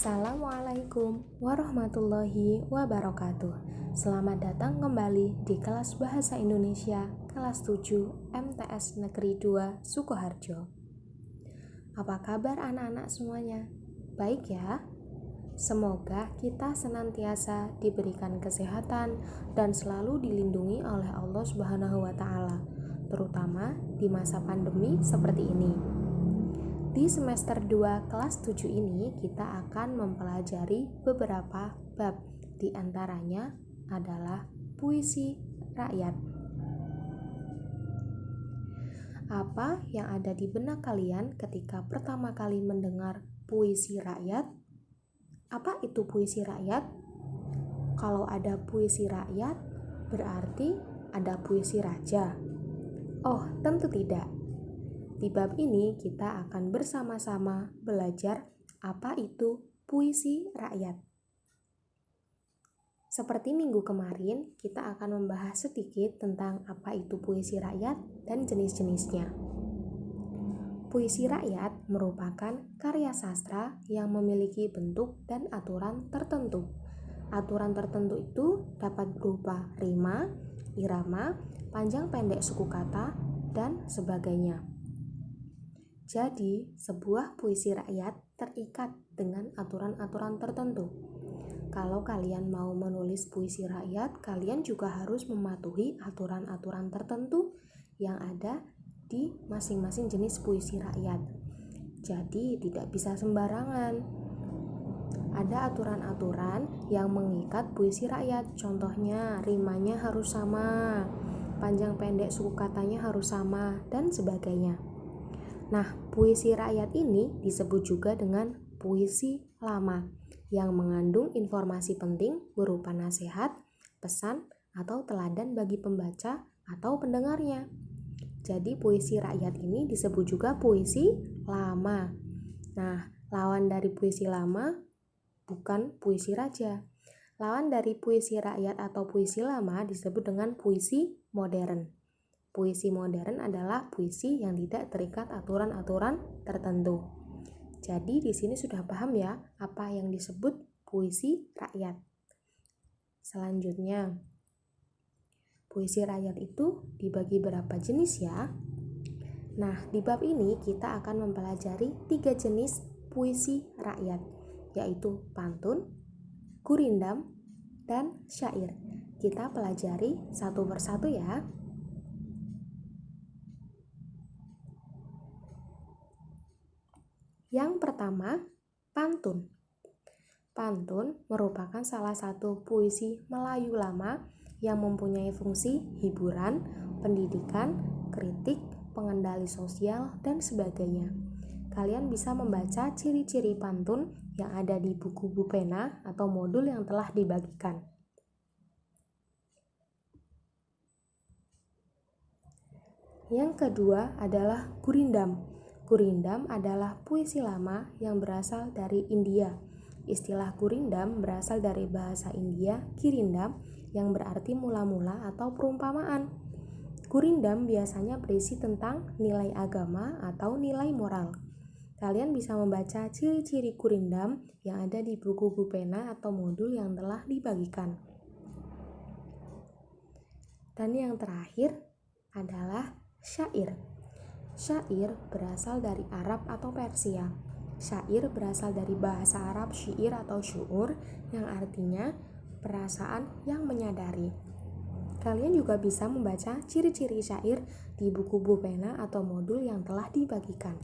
Assalamualaikum warahmatullahi wabarakatuh. Selamat datang kembali di kelas Bahasa Indonesia kelas 7 MTS Negeri 2 Sukoharjo. Apa kabar anak-anak semuanya? Baik ya? Semoga kita senantiasa diberikan kesehatan dan selalu dilindungi oleh Allah Subhanahu wa taala, terutama di masa pandemi seperti ini. Di semester 2 kelas 7 ini kita akan mempelajari beberapa bab, di antaranya adalah puisi rakyat. Apa yang ada di benak kalian ketika pertama kali mendengar puisi rakyat? Apa itu puisi rakyat? Kalau ada puisi rakyat, berarti ada puisi raja. Oh, tentu tidak. Di bab ini kita akan bersama-sama belajar apa itu puisi rakyat. Seperti minggu kemarin, kita akan membahas sedikit tentang apa itu puisi rakyat dan jenis-jenisnya. Puisi rakyat merupakan karya sastra yang memiliki bentuk dan aturan tertentu. Aturan tertentu itu dapat berupa rima, irama, panjang pendek suku kata, dan sebagainya. Jadi, sebuah puisi rakyat terikat dengan aturan-aturan tertentu. Kalau kalian mau menulis puisi rakyat, kalian juga harus mematuhi aturan-aturan tertentu yang ada di masing-masing jenis puisi rakyat. Jadi, tidak bisa sembarangan. Ada aturan-aturan yang mengikat puisi rakyat. Contohnya, rimanya harus sama, panjang pendek suku katanya harus sama, dan sebagainya. Nah, puisi rakyat ini disebut juga dengan puisi lama yang mengandung informasi penting berupa nasihat, pesan, atau teladan bagi pembaca atau pendengarnya. Jadi puisi rakyat ini disebut juga puisi lama. Nah, lawan dari puisi lama bukan puisi raja. Lawan dari puisi rakyat atau puisi lama disebut dengan puisi modern. Puisi modern adalah puisi yang tidak terikat aturan-aturan tertentu. Jadi di sini sudah paham ya apa yang disebut puisi rakyat. Selanjutnya, puisi rakyat itu dibagi berapa jenis ya? Nah, di bab ini kita akan mempelajari 3 jenis puisi rakyat, yaitu pantun, gurindam, dan syair. Kita pelajari satu persatu ya. Yang pertama, pantun. Pantun merupakan salah satu puisi Melayu lama yang mempunyai fungsi hiburan, pendidikan, kritik, pengendali sosial, dan sebagainya. Kalian bisa membaca ciri-ciri pantun yang ada di buku pena atau modul yang telah dibagikan. Yang kedua adalah gurindam. Gurindam adalah puisi lama yang berasal dari India. Istilah gurindam berasal dari bahasa India girindam yang berarti mula-mula atau perumpamaan. Gurindam biasanya berisi tentang nilai agama atau nilai moral. Kalian bisa membaca ciri-ciri gurindam yang ada di buku pena atau modul yang telah dibagikan. Dan yang terakhir adalah syair. Syair berasal dari Arab atau Persia. Syair berasal dari bahasa Arab syair atau syu'ur yang artinya perasaan yang menyadari. Kalian juga bisa membaca ciri-ciri syair di buku pena atau modul yang telah dibagikan.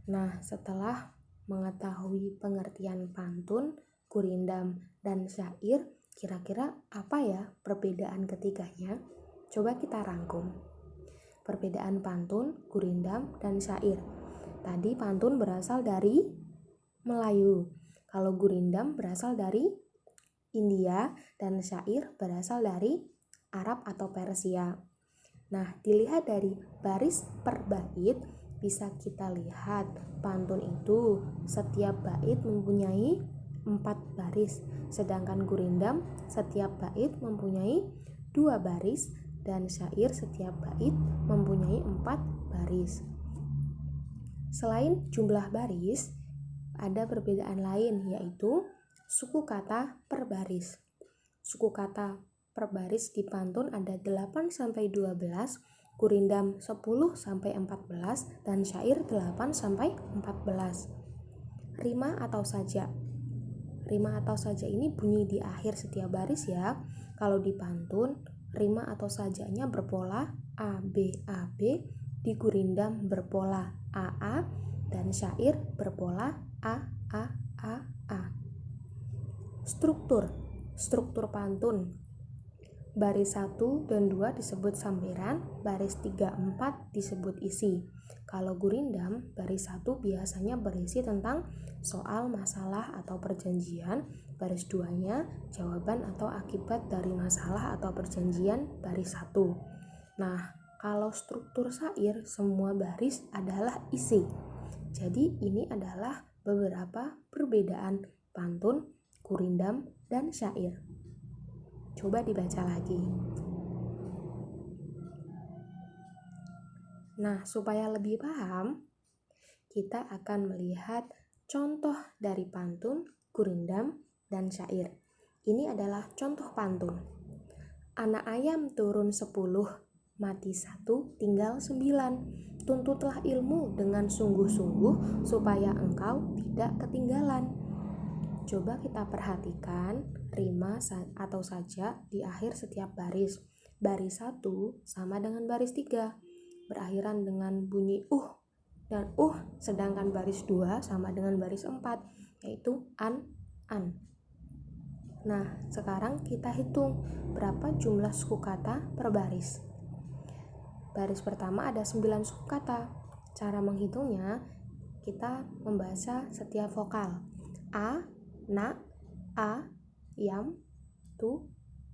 Nah, setelah mengetahui pengertian pantun, gurindam, dan syair, kira-kira apa ya perbedaan ketiganya? Coba kita rangkum. Perbedaan pantun, gurindam, dan syair. Tadi pantun berasal dari Melayu. Kalau gurindam berasal dari India dan syair berasal dari Arab atau Persia. Nah, dilihat dari baris per bait bisa kita lihat pantun itu setiap bait mempunyai 4 baris, sedangkan gurindam setiap bait mempunyai 2 baris dan syair setiap bait mempunyai 4 baris. Selain jumlah baris, ada perbedaan lain, yaitu suku kata per baris. Suku kata per baris di pantun ada 8-12, gurindam 10-14, dan syair 8-14. Rima atau saja. Rima atau saja ini bunyi di akhir setiap baris ya. Kalau di pantun, rima atau sajanya berpola A, B, A, B, di gurindam berpola A, A, dan syair berpola A, A, A, A. Struktur pantun. Baris 1 dan 2 disebut sampiran, baris 3, 4 disebut isi. Kalau gurindam, baris 1 biasanya berisi tentang soal, masalah, atau perjanjian, baris 2-nya jawaban atau akibat dari masalah atau perjanjian baris 1. Nah, kalau struktur syair, semua baris adalah isi. Jadi ini adalah beberapa perbedaan pantun, gurindam, dan syair. Coba dibaca lagi. Nah, supaya lebih paham, kita akan melihat contoh dari pantun, gurindam, dan syair. Ini adalah contoh pantun. Anak ayam turun 10, mati 1, tinggal 9. Tuntutlah ilmu dengan sungguh-sungguh supaya engkau tidak ketinggalan. Coba kita perhatikan rima atau saja di akhir setiap baris. Baris 1 sama dengan baris 3, berakhiran dengan bunyi dan sedangkan baris 2 sama dengan baris 4, yaitu an. Nah, sekarang kita hitung berapa jumlah suku kata per baris. Baris pertama ada 9 suku kata. Cara menghitungnya, kita membaca setiap vokal. A, na, a, yam, tu,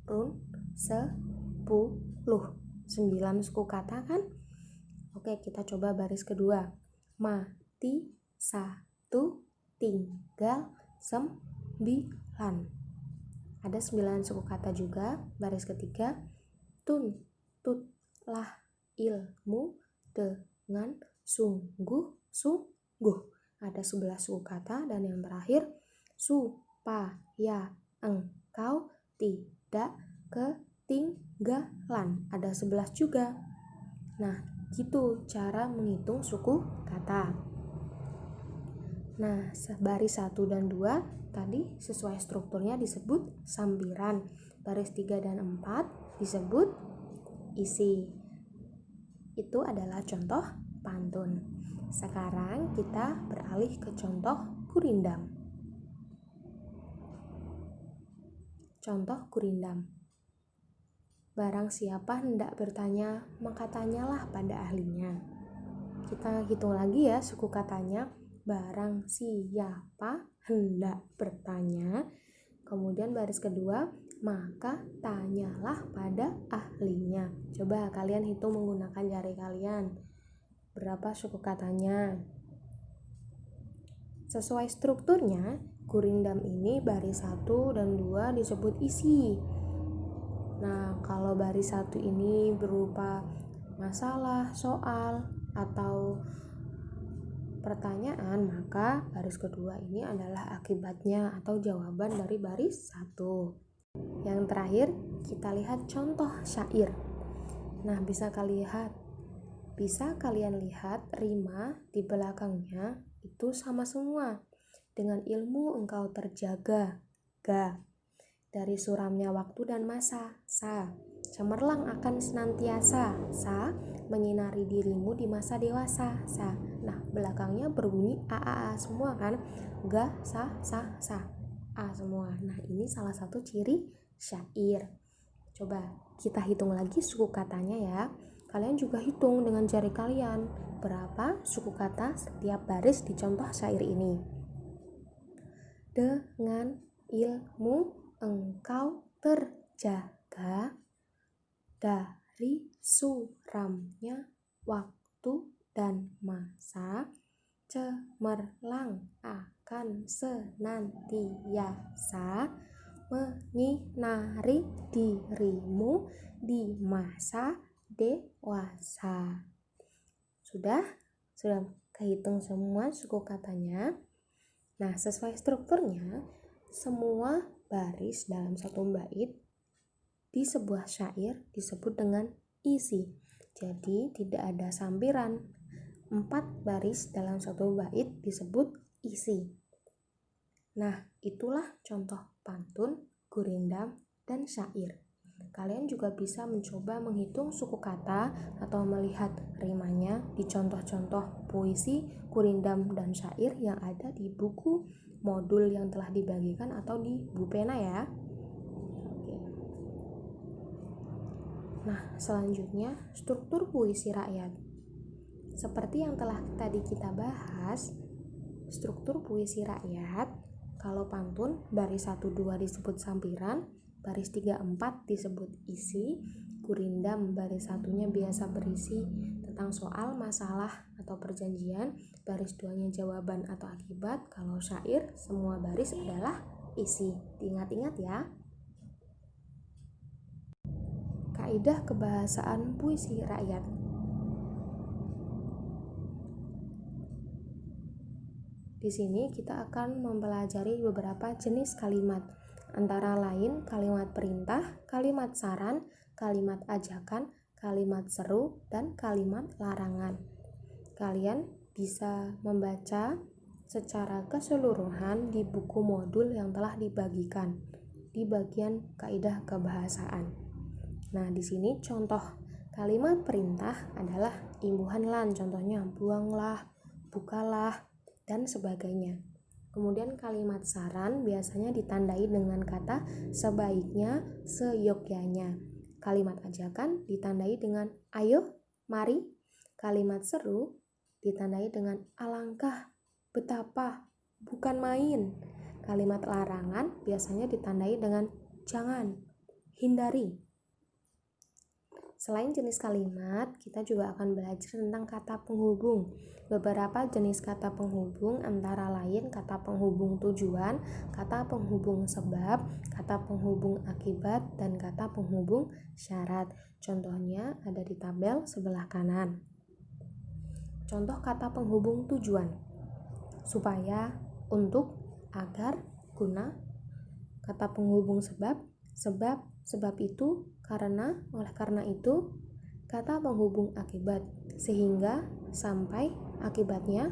run, 10. 9 suku kata kan? Oke, kita coba baris kedua. Mati 1, tinggal 9. Ada 9 suku kata juga. Baris ketiga. Tuntutlah ilmu dengan sungguh-sungguh. Ada 11 suku kata. Dan yang terakhir, supaya engkau tidak ketinggalan. Ada 11 juga. Nah, gitu cara menghitung suku kata. Nah, baris 1 dan 2 tadi sesuai strukturnya disebut sampiran. Baris 3 dan 4 disebut isi. Itu adalah contoh pantun. Sekarang kita beralih ke contoh gurindam. Contoh gurindam. Barang siapa hendak bertanya, maka tanyalah pada ahlinya. Kita hitung lagi ya suku katanya. Barang siapa hendak bertanya, kemudian baris kedua, maka tanyalah pada ahlinya. Coba kalian hitung menggunakan jari kalian. Berapa suku katanya? Sesuai strukturnya, gurindam ini baris 1 dan 2 disebut isi. Nah, kalau baris 1 ini berupa masalah, soal, atau pertanyaan, maka baris kedua ini adalah akibatnya atau jawaban dari baris 1. Yang terakhir, kita lihat contoh syair. Nah, bisa kalian lihat rima di belakangnya itu sama semua. Dengan ilmu engkau terjaga, ga. Dari suramnya waktu dan masa, sa. Cemerlang akan senantiasa, sa. Menyinari dirimu di masa dewasa, sa. Nah, belakangnya berbunyi a semua kan? Ga, sa, a semua. Nah, ini salah satu ciri syair. Coba kita hitung lagi suku katanya ya. Kalian juga hitung dengan jari kalian berapa suku kata setiap baris di contoh syair ini. Dengan ilmu engkau terjaga, dari suramnya waktu dan masa, cemerlang akan senantiasa, menyinari dirimu di masa dewasa. Sudah kehitung semua suku katanya. Nah, sesuai strukturnya, semua baris dalam satu bait di sebuah syair disebut dengan isi. Jadi tidak ada sampiran. 4 baris dalam satu bait disebut isi. Nah, itulah contoh pantun, gurindam, dan syair. Kalian juga bisa mencoba menghitung suku kata atau melihat rimanya di contoh-contoh puisi, gurindam, dan syair yang ada di buku modul yang telah dibagikan atau di Bupena ya. Oke. Nah, selanjutnya struktur puisi rakyat. Seperti yang telah tadi kita bahas, struktur puisi rakyat, kalau pantun baris 1-2 disebut sampiran, baris 3-4 disebut isi, gurindam baris 1-nya biasa berisi tentang soal, masalah, atau perjanjian, baris 2-nya jawaban atau akibat. Kalau syair, semua baris adalah isi. Diingat-ingat ya. Kaidah kebahasaan puisi rakyat. Di sini kita akan mempelajari beberapa jenis kalimat, antara lain kalimat perintah, kalimat saran, kalimat ajakan, kalimat seru, dan kalimat larangan. Kalian bisa membaca secara keseluruhan di buku modul yang telah dibagikan di bagian kaidah kebahasaan. Nah, di sini contoh kalimat perintah adalah imbuhan lan, contohnya buanglah, bukalah, dan sebagainya. Kemudian kalimat saran biasanya ditandai dengan kata sebaiknya, seyogyanya. Kalimat ajakan ditandai dengan ayo, mari. Kalimat seru ditandai dengan alangkah, betapa, bukan main. Kalimat larangan biasanya ditandai dengan jangan, hindari. Selain jenis kalimat, kita juga akan belajar tentang kata penghubung. Beberapa jenis kata penghubung antara lain kata penghubung tujuan, kata penghubung sebab, kata penghubung akibat, dan kata penghubung syarat. Contohnya ada di tabel sebelah kanan. Contoh kata penghubung tujuan: supaya, untuk, agar, guna. Kata penghubung sebab, sebab itu, karena, oleh karena itu. Kata penghubung akibat: sehingga, sampai, akibatnya.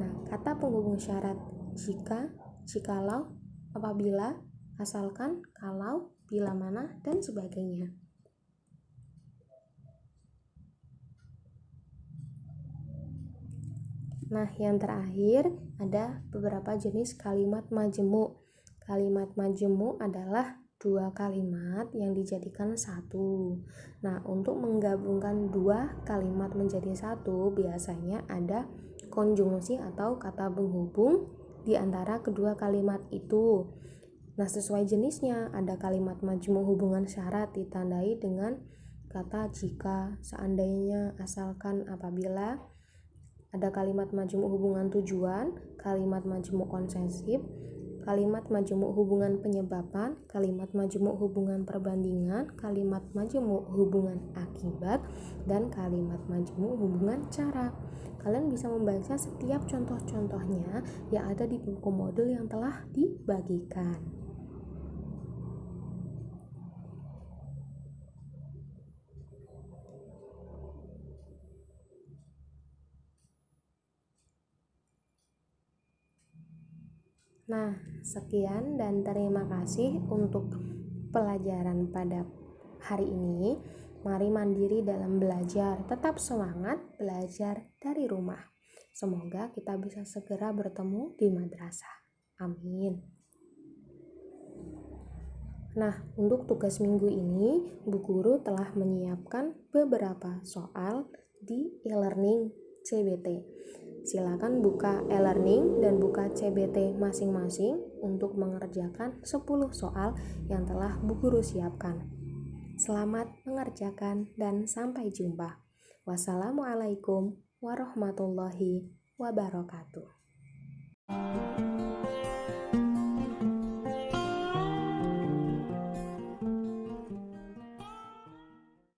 Nah, kata penghubung syarat: jika, jikalau, apabila, asalkan, kalau, bila mana, dan sebagainya. Nah, yang terakhir ada beberapa jenis kalimat majemuk. Kalimat majemuk adalah 2 kalimat yang dijadikan satu. Nah, untuk menggabungkan 2 kalimat menjadi satu, biasanya ada konjungsi atau kata penghubung di antara kedua kalimat itu. Nah, sesuai jenisnya, ada kalimat majemuk hubungan syarat ditandai dengan kata jika, seandainya, asalkan, apabila. Ada kalimat majemuk hubungan tujuan, kalimat majemuk konsensif, kalimat majemuk hubungan penyebaban, kalimat majemuk hubungan perbandingan, kalimat majemuk hubungan akibat, dan kalimat majemuk hubungan cara. Kalian bisa membaca setiap contoh-contohnya yang ada di buku modul yang telah dibagikan. Nah, sekian dan terima kasih untuk pelajaran pada hari ini. Mari mandiri dalam belajar, tetap semangat belajar dari rumah. Semoga kita bisa segera bertemu di madrasah. Amin. Nah, untuk tugas minggu ini, Bu Guru telah menyiapkan beberapa soal di e-learning CBT. Silakan buka e-learning dan buka CBT masing-masing untuk mengerjakan 10 soal yang telah Bu Guru siapkan. Selamat mengerjakan dan sampai jumpa. Wassalamualaikum warahmatullahi wabarakatuh.